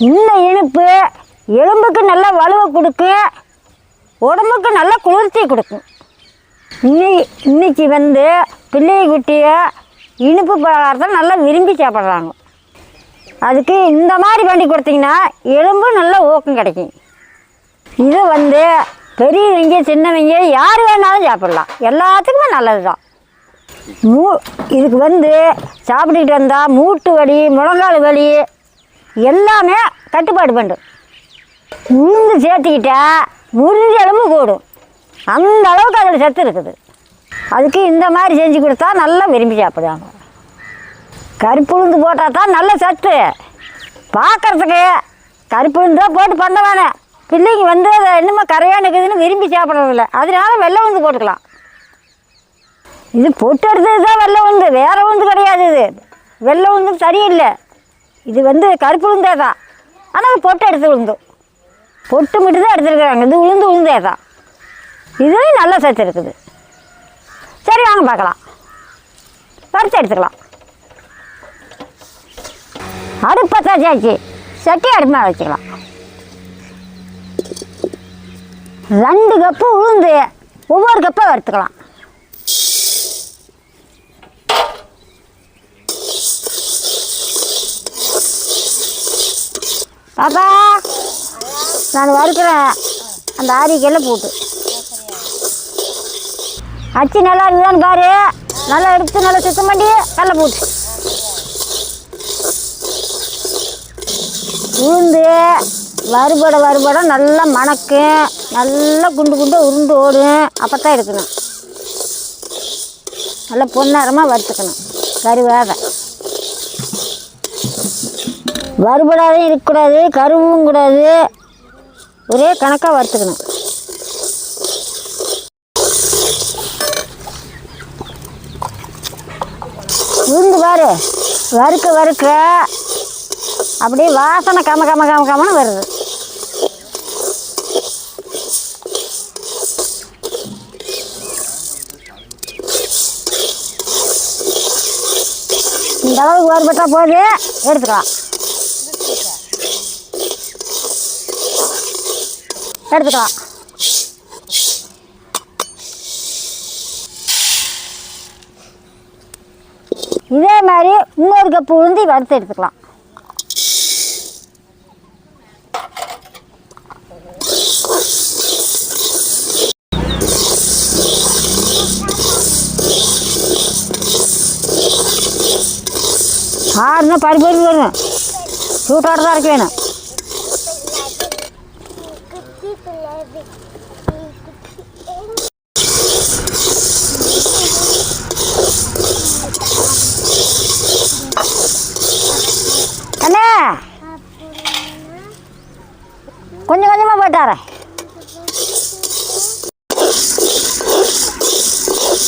இந்த இனிப்பு எலும்புக்கு நல்ல வலுவை கொடுக்கும், உடம்புக்கு நல்ல குளிர்ச்சி கொடுக்கும். இன்னைக்கு பிள்ளை குட்டிய இனிப்பு பலகாரத்தை நல்லா விரும்பி சாப்பிட்றாங்க. அதுக்கு இந்த மாதிரி பண்ணி கொடுத்தீங்கன்னா எலும்பு நல்ல ஊக்கம் கிடைக்கும். இது பெரியவங்க சின்னவங்க யார் வேணாலும் சாப்பிட்லாம், எல்லாத்துக்குமே நல்லது தான். இதுக்கு சாப்பிட்டுக்கிட்டு வந்தால் மூட்டு வலி, முழங்கால் வலி எல்லாமே கட்டுப்பாடு பண்ணும். உளுந்து சேர்த்துக்கிட்டா முறிஞ்ச எலும்பு கூடும், அந்த அளவுக்கு அதில் சத்து இருக்குது. அதுக்கு இந்த மாதிரி செஞ்சு கொடுத்தா நல்லா விரும்பி சாப்பிடுவாங்க. கருப்பு உளுந்து போட்டால் தான் நல்ல சத்து. பார்க்குறதுக்கு கருப்பு உளுந்தாக போட்டு பண்ண வேணாம், பிள்ளைங்க அதை இன்னுமே கரையாக இருக்குதுன்னு விரும்பி சாப்பிட்றதில்ல, அதனால வெள்ளை உளுந்து போட்டுக்கலாம். இது பொட்டு எடுத்தது தான் வெள்ளை உளுந்து, வேறு உளுந்து கிடையாது. இது வெள்ளை உளுந்து சரியில்லை. இது கருப்பு உளுந்தே தான், ஆனால் பொட்டு எடுத்து உளுந்து பொட்டு மட்டும் தான் எடுத்துருக்குறாங்க. இது உளுந்தே தான். இதுலேயும் நல்ல சத்து இருக்குது. சரி வாங்க பார்க்கலாம். வறுத்து எடுத்துக்கலாம். அடுப்பை சாச்சி சட்டி அடுப்பு மேலே வச்சுக்கலாம். 2 கப்பு உளுந்து ஒவ்வொரு கப்பை வறுத்துக்கலாம். பாப்பா நான் வறுக்கிறேன், அந்த ஆரிக்கையில் போட்டு அச்சு நல்லா இருக்குதான்னு பாரு. நல்லா எடுத்து நல்லா சுத்தம் பண்ணி கடலை போட்டு உளுந்து வறுபட நல்லா மணக்கும், நல்லா குண்டு உருண்டு ஓடும். அப்போ தான் இருக்கணும், நல்லா பொன்னரமாக வறுத்துக்கணும். கருவாத வறுபடாதையும் இருக்கக்கூடாது, கருவும் கூடாது, ஒரே கணக்காக வறுத்துக்கணும். உளுந்து பாரு வறுக்க அப்படியே வாசனை கமன்னு வருது. இந்த அளவுக்கு வறுபட்டா போது எடுத்துக்கலாம். இதே மாதிரி இன்னொரு கப்பு உளுந்து வறுத்து எடுத்துக்கலாம். ஆறுனா பருப்பு வேணும், சூட்டோட தான் இருக்க வேணும். அண்ணே கொஞ்சமாக போட்டாரேன்,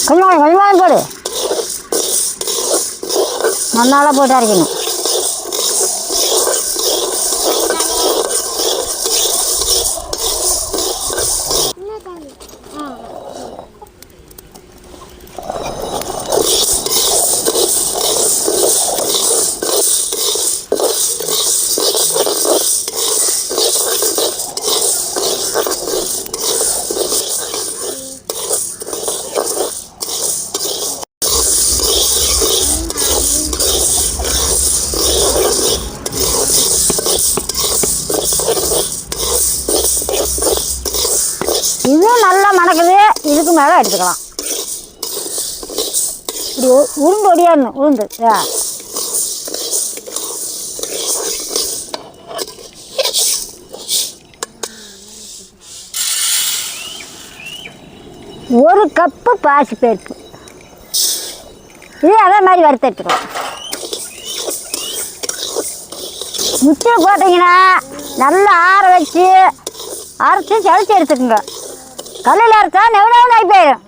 கொஞ்சமாக போடு. நல்லா போட்டு அரைக்கணும். இதுவும் நல்லா மணக்குது, இதுக்கு மேலே எடுத்துக்கலாம். இப்படி உருண்டு ஒடியாடணும். உளுந்து ஒரு கப்பு பாசிப்பருப்பு, இது அதே மாதிரி வறுத்து எடுத்துக்கலாம். முச்சை போட்டிங்கன்னா நல்லா ஆற வச்சு அரைச்சி சளிச்சு எடுத்துக்கோங்க. கல்லில் அரைச்சா நெவு ஆகி போயிடும்.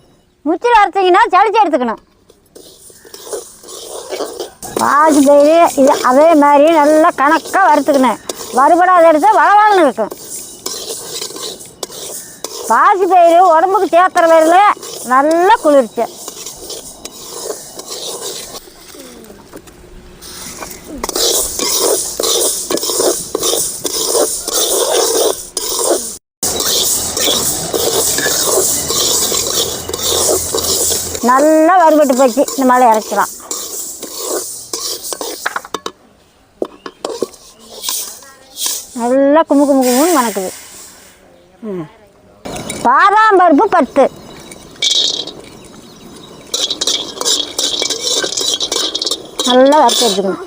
முச்சில் அரைச்சிங்கன்னா சளிச்சு எடுத்துக்கணும். பாசி பயிறு இது அதே மாதிரி நல்லா கணக்காக வறுத்துக்கணும். வறுபடாத எடுத்தால் வளவாளன்னு இருக்கும். பாசி பயிறு உடம்புக்கு சேர்த்துற பயிரில் நல்லா குளிர்ச்சி. நல்லா வறுபட்டு போச்சு. இந்த மாதிரி இறக்கலாம். நல்லா கும்பு கும்பு கும்புன்னு மணக்குது. பாதாம் பருப்பு 10. நல்லா வறுத்து எடுத்துக்கணும்.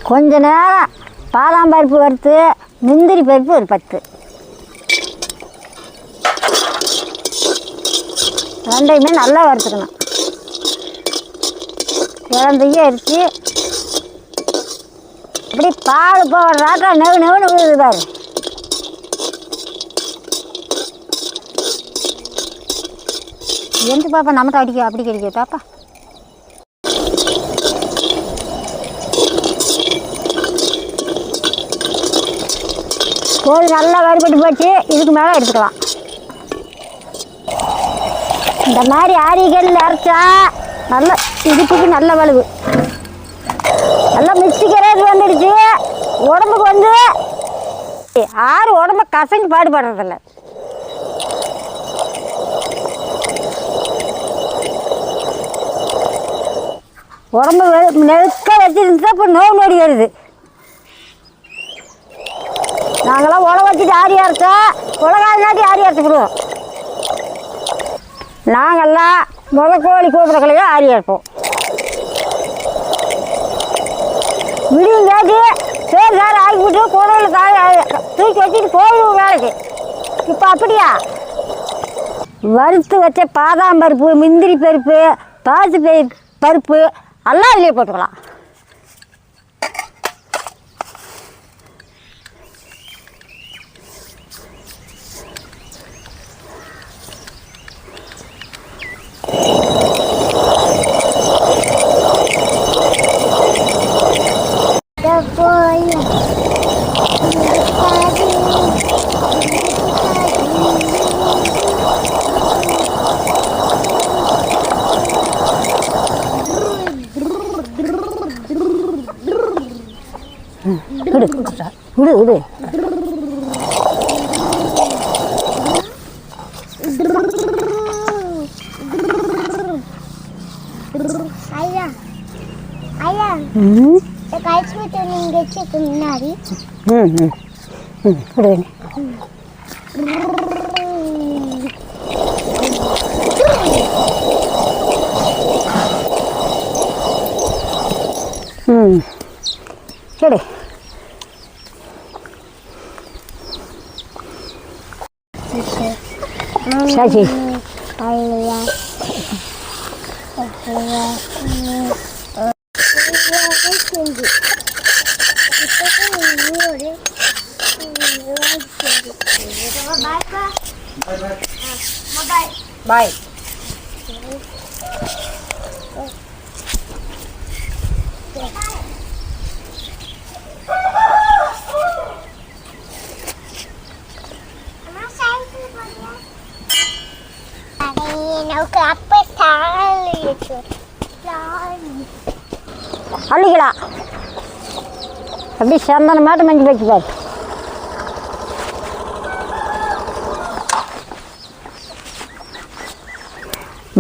கொஞ்ச நேரம் பாதாம் பருப்பு வறுத்து, முந்திரி பருப்பு ஒரு 10. ரெண்டையுமே நல்லா வறுத்துக்கணும். இறந்தையும் அரிச்சு அப்படி பால் போடுறாக்கா நெவு நெவுன்னு விழுது பாரு. எந்த பாப்பா நம்மகிட்ட அடிக்க அப்படி கிடைக்க பாப்பா. கோழி நல்லா வறுபட்டு போச்சு. இதுக்கு மேலே எடுத்துக்கலாம். இந்த மாதிரி ஆரிகளில் அரைச்சா நல்ல இடுப்புக்கு நல்ல வலுவு. நல்லா மிக்சிக்கு ரேட் வந்துடுச்சு. உடம்புக்கு வந்து யாரும் உடம்பு கசங்கி பாடுபடுறதில்ல. உடம்பு நெருக்க வச்சுருந்துச்சா இப்போ நோய் நொடி வருது. நாங்களாம் உழை வச்சுட்டு ஆரி அரைச்சா உலகாதினாட்டி ஆரி அரைச்சிக்கிடுவோம். நாங்கள்லாம் கோழி கூப்பிடக்கலையோ ஆரி அரைப்போம். விடியும் கேட்டு சரி சார் ஆகிவிட்டு கோழியில் தூக்கி வச்சுட்டு போயிடுவோம் வேலைக்கு. இப்போ அப்படியா? வறுத்து வச்ச பாதாம் பருப்பு, முந்திரி பருப்பு, பாசி பருப்பு எல்லாம் அதிலே போட்டுக்கலாம். விடு விடு விடு. ஐயா ஐயா கழிச்சு விட்டு நீங்க வச்சுக்கு முன்னாடி விடு. சரி சரி பாய். அள்ளிக்கலாம். அப்படி சந்தனம் மாட்டு மஞ்சள் வச்சு பாரு.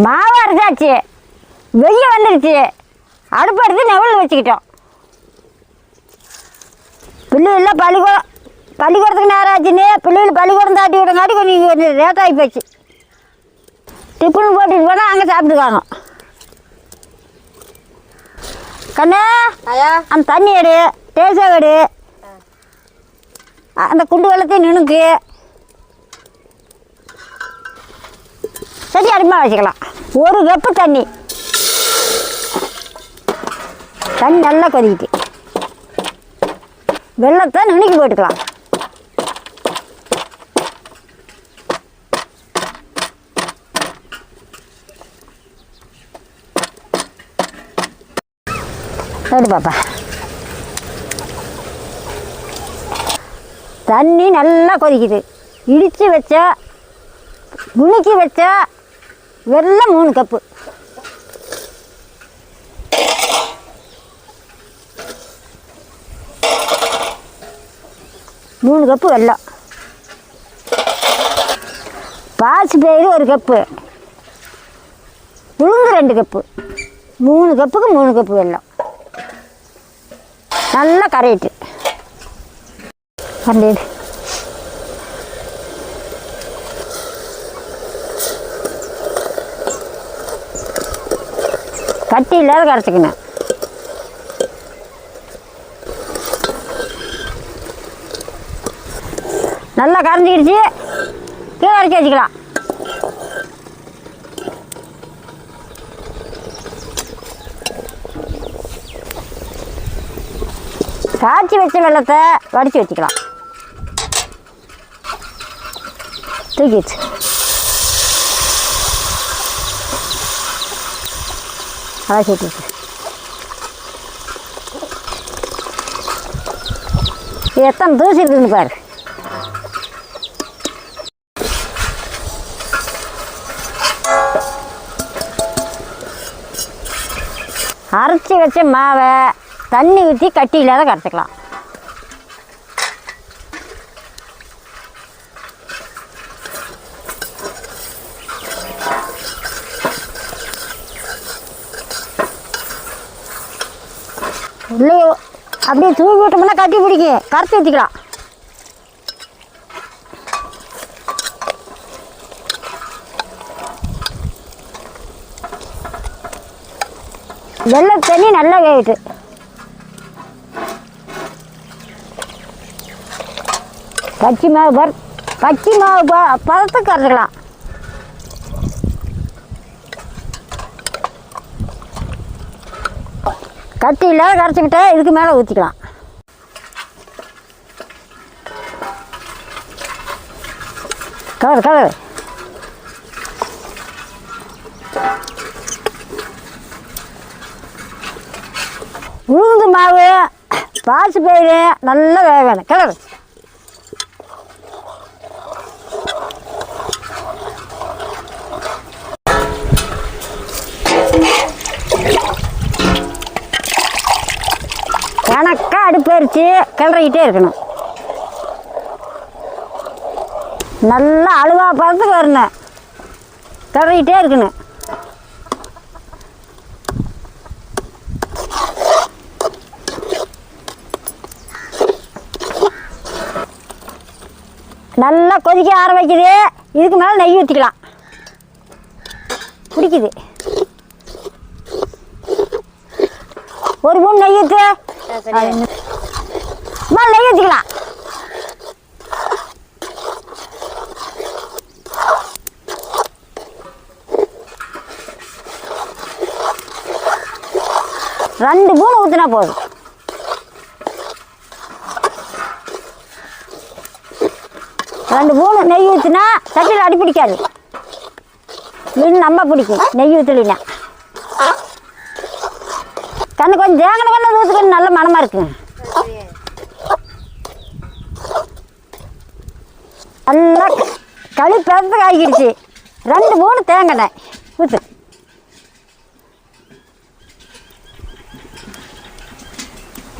மாவு அரைச்சாச்சு. வெயில் வந்துடுச்சு. அடுப்பு எடுத்து நெவல் வச்சுக்கிட்டோம். பிள்ளைகள்லாம் பள்ளிக்கூடத்துக்கு நேரம் ஆச்சுன்னு பிள்ளைகள் பள்ளிக்கூடம் தாட்டி விடங்காட்டி கொஞ்சம் லேட்டாகி போச்சு. டிஃபன் போட்டுட்டு போனால் அங்கே சாப்பிட்டுக்காங்க. கண்ணு அந்த தண்ணி எடு, டேசா எடு, அந்த குண்டு வெள்ளத்தையும் நினுக்கு சரி அடிமா வச்சுக்கலாம். ஒரு கப்பு தண்ணி நல்லா கொதிக்கிட்டு வெள்ளத்தை நுணுக்கி போட்டுக்கலாம். சரி பாப்பா. தண்ணி நல்லா கொதிக்குது. இடித்து வச்சா நுணுக்கி வச்சா வெல்லம் 3 கப்பு. மூணு கப்பு வெல்லம். பாசி பயிறு 1 கப்பு, உளுந்து 2 கப்பு, 3 கப்புக்கு 3 கப்பு வெல்லம். நல்லா கரையிட்டு அந்த கட்டி இல்லாத கரைச்சிக்கணும். நல்லா கரைஞ்சிக்கிடுச்சு, கீழே இறக்கி வச்சுக்கலாம். காய்ச்சி வச்ச வெள்ளத்தை வடித்து வச்சுக்கலாம். தூக்கிடுச்சு. அதான் சேர்த்துச்சு. இது எத்தனை தூசி இருக்குதுன்னு பாரு. அரைச்சி வச்ச மாவை தண்ணி ஊற்றி கட்டி இல்லாத கரைச்சிக்கலாம். உள்ளே அப்படியே தூக்கி விட்டோம்னா கட்டி பிடிக்கும், கரைச்சி ஊற்றிக்கலாம். வெள்ளை தண்ணி நல்லா வேகிட்டு பச்சை மாவு பதத்துக்கு கரைச்சிக்கலாம். கட்டி இல்லாத கரைச்சிக்கிட்டே இதுக்கு மேலே ஊற்றிக்கலாம். கலர் உளுந்து மாவு பாசி பயிறு நல்லா வேகணும். கலர் கணக்காக அடுப்பரிச்சு கிளறிக்கிட்டே இருக்கணும். நல்லா அழுவா பதத்துக்கு வரணும், கிளறிக்கிட்டே இருக்கணும். நல்லா கொதிக்க ஆரம்பிக்குது, இதுக்கு மேலே நெய் ஊற்றிக்கலாம். பிடிக்குது. 1 ஸ்பூன் நெய் ஊற்று. நெய் ஊற்றிக்கலாம். ரெண்டு ஸ்பூன் ஊற்றினா போதும். ரெண்டு ஸ்பூன் நெய் ஊற்றினா சட்டியில் அடி பிடிக்காது. மீன் நம்ம பிடிக்கும் நெய் ஊற்றலினா. கண்ணு கொஞ்சம் தேங்கின கண்ணு ஊற்றுக்கணும், நல்ல மனமாக இருக்குங்க. நல்லா களி பதத்துக்கு ஆகிடுச்சு. 2 ஸ்பூன் தேங்காய் ஊற்று.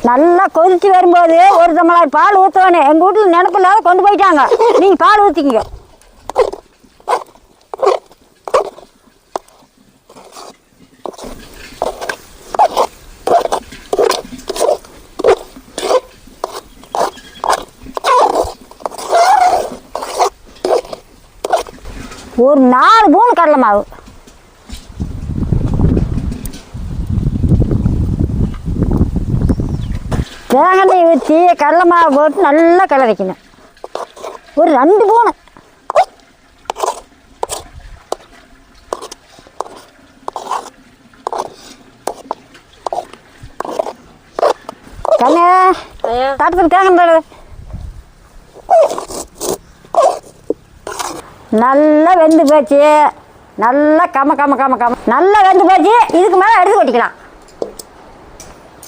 நல்லா கொதித்து வரும்போது 1 டம்ளர் பால் ஊற்றணும். எங்கள் வீட்டில் நினப்பு இல்லாத கொண்டு போயிட்டாங்க. நீங்கள் பால் ஊற்றிக்கிங்க. ஒரு 4 ஸ்பூன் கடலை மாவு. தேங்காய் ஊற்றி கடலை மாவு போட்டு நல்லா கிளறிக்கணும். ஒரு 2 ஸ்பூனு. கண்ணு தட்டுக்கு தேங்காய் நல்லா வெந்து போச்சு. நல்லா கம நல்லா வெந்து போச்சு. இதுக்கு மேலே எடுத்து கொட்டிக்கலாம்.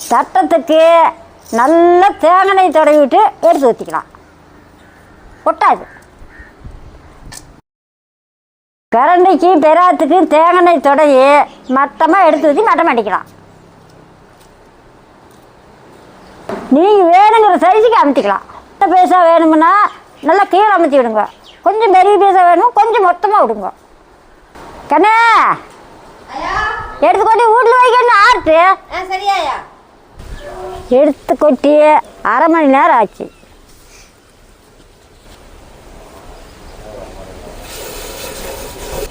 சட்டத்துக்கு நல்லா தேங்காய் தடவி விட்டு எடுத்து ஊற்றிக்கலாம். கொட்டாது. கரண்டிக்கு பெராத்துக்கு தேங்காய் தொடங்கி மட்டமாக எடுத்து ஊற்றி மட்டம் அடிக்கலாம். நீங்கள் வேணுங்கிற சைஸுக்கு அமுத்திக்கலாம். பேசா வேணுமுன்னா நல்லா கீழே அமுத்தி விடுங்க. கொஞ்சம் பெரிய பீஸாக வேணும், கொஞ்சம் மொத்தமாக விடுங்க. கண்ணே எடுத்து கொட்டி வீட்டில் வைக்கணும் ஆர்ட்டு. சரியாயா? எடுத்து கொட்டி அரை மணி நேரம் ஆச்சு.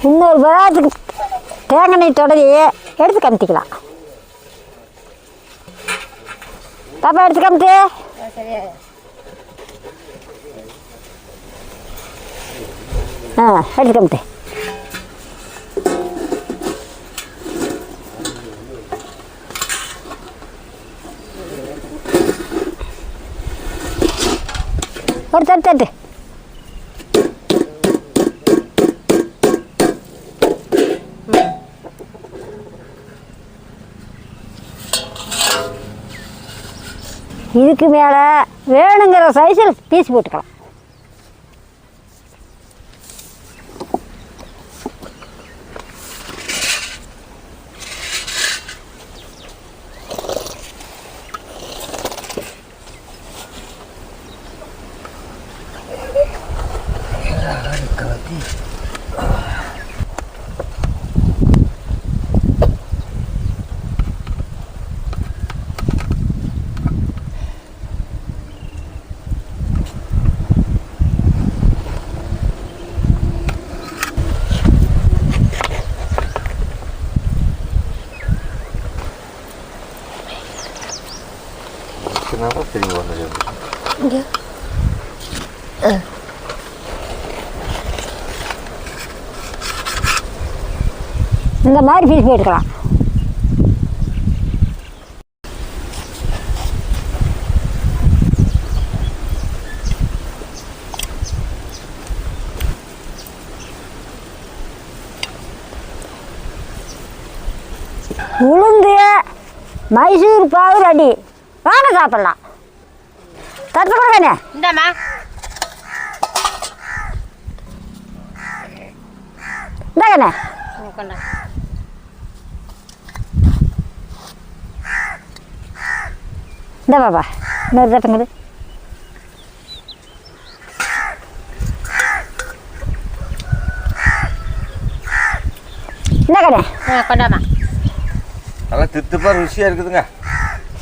இன்னொரு பதாத்துக்கு தேங்காய் எண்ணெய் தொடரி எடுத்து கமித்திக்கலாம். பாப்பா எடுத்து கமித்து. சரியாயா? எடுத்து கமித்து. ஒரு தட்டு தட்டு. இதுக்கு மேலே வேணுங்கிற சைஸில் பீஸ் போட்டுக்கலாம். இந்த மாதிரி பீஸ் போட்டுக்கலாம். உளுந்து மைசூர் பாவு ரெடி. வாங்க சாப்பிடலாம். தட்டு கொடுக்கண்ணே. இந்தாம்மா. இந்தாங்கண்ணே. இந்த பாப்பா இன்னொரு தட்டுங்குது. இந்தாங்கண்ணே. கொண்டாமா. நல்லா தித்துப்பா ருசியாக இருக்குதுங்க.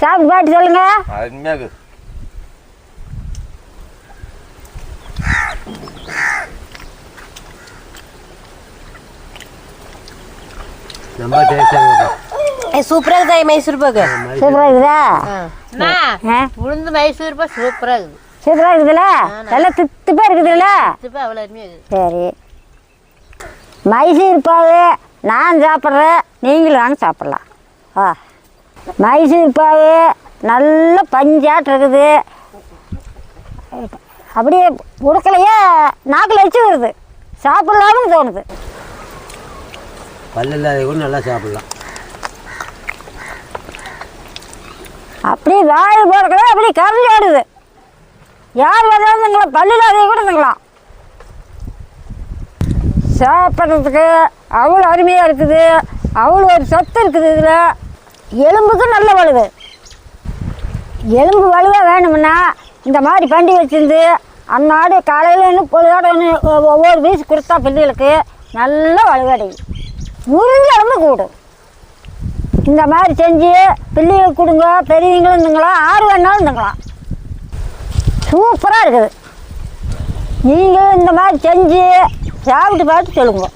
சாப்பிட்டு பாட்டு சொல்லுங்க. அருமையாக ரொம்ப டேஸ்டாக சூப்பராக இருக்குதா மைசூர் பாக்கு? சூப்பராக இருக்குதா? உளுந்து மைசூர் பாக்கு சூப்பராக இருக்குது. சூப்பராக இருக்குதுல்ல? நல்லா தித்துப்பாக இருக்குதுல்ல? அவ்வளோ அருமையாக இருக்குது. சரி, மைசூர் பாவு நான் சாப்பிட்றேன், நீங்களும் நானும் சாப்பிட்லாம். மைசூர் பாவு நல்ல பஞ்சாட்டு இருக்குது. அப்படியே உடுக்கலையே நாக்கில் வச்சு வருது, சாப்பிட்லாம்னு தோணுது. பல்லு இல்லாத கூட நல்லா சாப்பிட்லாம். அப்படியே வாய் போடக்கூட அப்படியே கரைஞ்சி ஆடுது. யார் வந்தாலும் திங்கலாம், பல்லு இல்லாத கூட திங்கலாம். சாப்பிட்றதுக்கு அவ்வளோ அருமையாக இருக்குது. அவ்வளோ ஒரு சத்து இருக்குது. இதில் எலும்புக்கு நல்ல வலுவு. எலும்பு வலுவாக வேணும்னா இந்த மாதிரி பண்டி வச்சிருந்து அன்னாடு காலையில் இன்னும் பொழுதோட ஒன்று ஒவ்வொரு பீஸ் கொடுத்தா பிள்ளைகளுக்கு நல்ல வலுவடையும், முறிஞ்ச எலும்பு கூடும். இந்த மாதிரி செஞ்சு பிள்ளைகளுக்கு கொடுங்க. பெரியவங்களும் திங்கலாம், ஆறு வேணாலும் திங்கலாம். சூப்பராக இருக்குது. நீங்களும் இந்த மாதிரி செஞ்சு சாப்பிட்டு பார்த்து சொல்லுங்க.